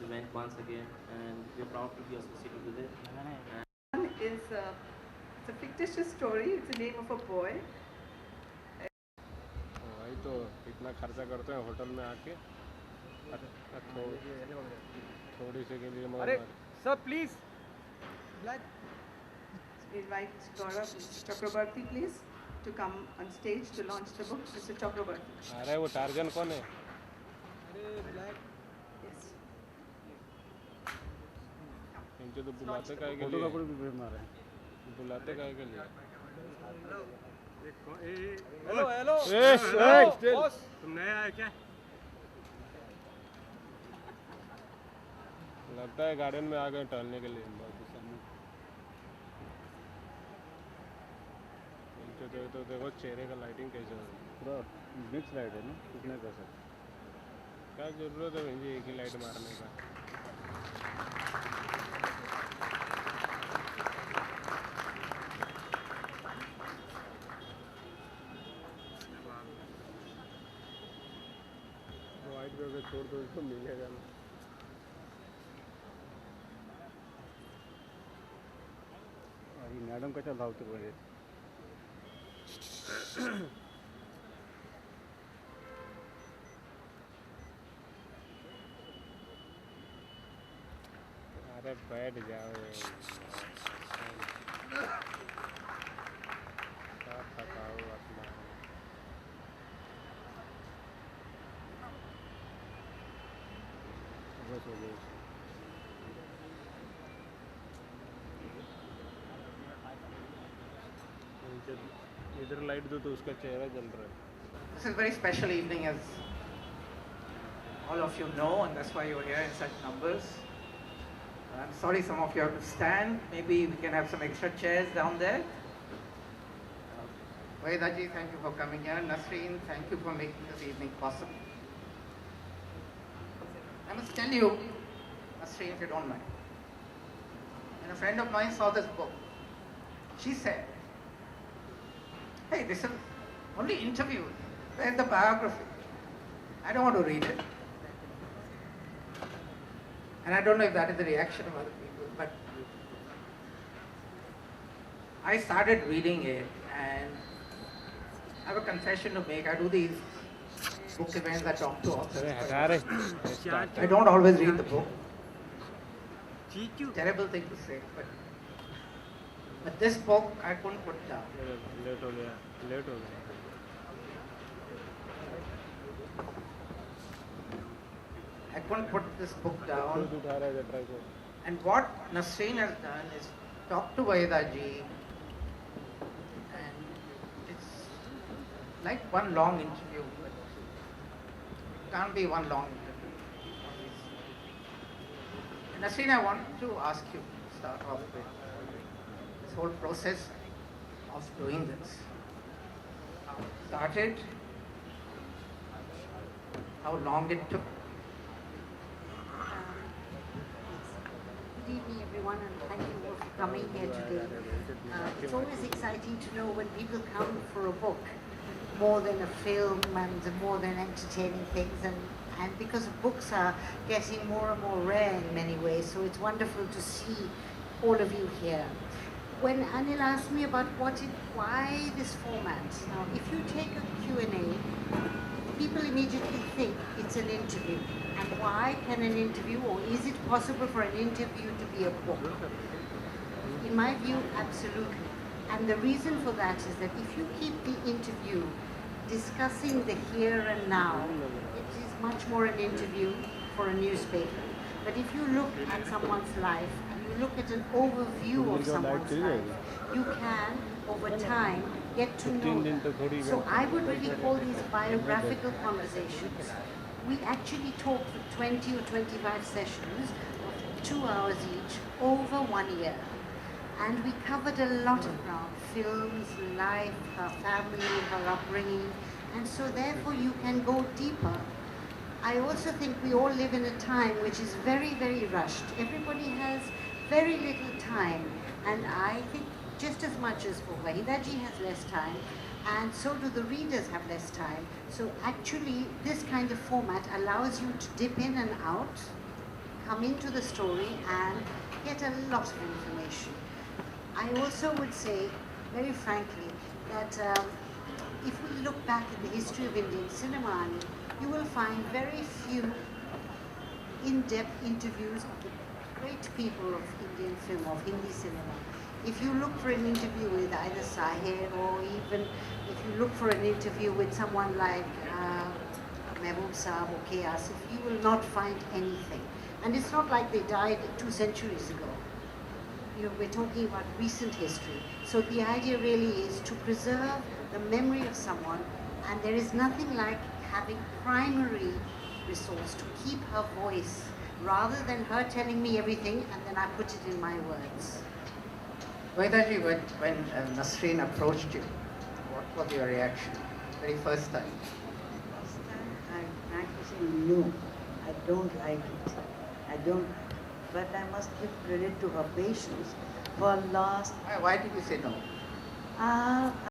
event once again, and we're proud to be associated with it. One is it's a fictitious story. It's the name of a boy. वही तो इतना खर्चा करते हैं hotel में आके थोड़ी से के लिए अरे sir please Invite Gaurav Chakrabarti, please, to come on stage to launch the book. Mr. Chakrabarti. अरे वो टार्जन कौन है? Yes. इनके तो बुलाते काहे के लिए? बुलाते काहे के लिए? हेलो हेलो बॉस तुम नया आए क्या? लगता है गार्डन में आ गए टहलने के लिए। तो देखो चेहरे का लाइटिंग कैसे हो पूरा मिक्स लाइट है ना, कुछ नहीं कर सकते। क्या जरूरत है भैया एक ही लाइट मारने का? वाइट करके छोड़ दो इसको मिलेगा ना। अरे मैडम का चल धावते बजे अरे बैठ जाओ क्या थकाओ अपना। बस हो गई। इधर लाइट दो तो उसका चेहरा जल रहा है। This is a very special evening, as all of you know, and that's why you're here in such numbers. I'm sorry some of you have to stand. Maybe we can have some extra chairs down there. Waheeda ji, thank you for coming here. Nasreen, thank you for making this evening possible. I must tell you, Nasreen, if you don't mind, when a friend of mine saw this book, she said, hey, this is only interviews. Where's the biography? I don't want to read it. And I don't know if that is the reaction of other people, but I started reading it, and I have a confession to make. I do these book events, I talk to authors. I don't always read the book. Terrible thing to say, but this book I couldn't put down. Late हो गया। I couldn't put this book down. And what Nasreen has done is talk to Waheeda ji, and it's like one long interview, but it can't be one long interview. And Nasreen, I want to ask you to start off with this whole process of doing this. How it started, how long it took. Good evening, everyone, and thank you all for coming here today. It's always exciting to know when people come for a book, more than a film and more than entertaining things, and because books are getting more and more rare in many ways, so it's wonderful to see all of you here. When Anil asked me about why this format, now if you take a Q&A, people immediately think it's an interview. And why can an interview, or is it possible for an interview to be a book? In my view, absolutely. And the reason for that is that if you keep the interview discussing the here and now, it is much more an interview for a newspaper. But if you look at someone's life, and you look at an overview of someone's life, you can, over time, get to know them. So I would really call these biographical conversations. We actually talked for 20 or 25 sessions of 2 hours each over 1 year. And we covered a lot of ground, films, life, her family, her upbringing. And so therefore you can go deeper. I also think we all live in a time which is very, very rushed. Everybody has very little time. And I think just as much as for Waheeda ji has less time, and so do the readers have less time. So actually, this kind of format allows you to dip in and out, come into the story and get a lot of information. I also would say, very frankly, that if we look back at the history of Indian cinema, you will find very few in-depth interviews of the great people of Indian film, of Hindi cinema. If you look for an interview with either Sahir, or even if you look for an interview with someone like Mehboob Saab or K. Asif, you will not find anything. And it's not like they died 2 centuries ago. We're talking about recent history. So the idea really is to preserve the memory of someone, and there is nothing like having primary resource to keep her voice, rather than her telling me everything and then I put it in my words. Waheeda, when Nasreen approached you, what was your reaction? Very first time. I frankly say no, I don't like it. I don't, but I must give credit to her patience for last. Why did you say no?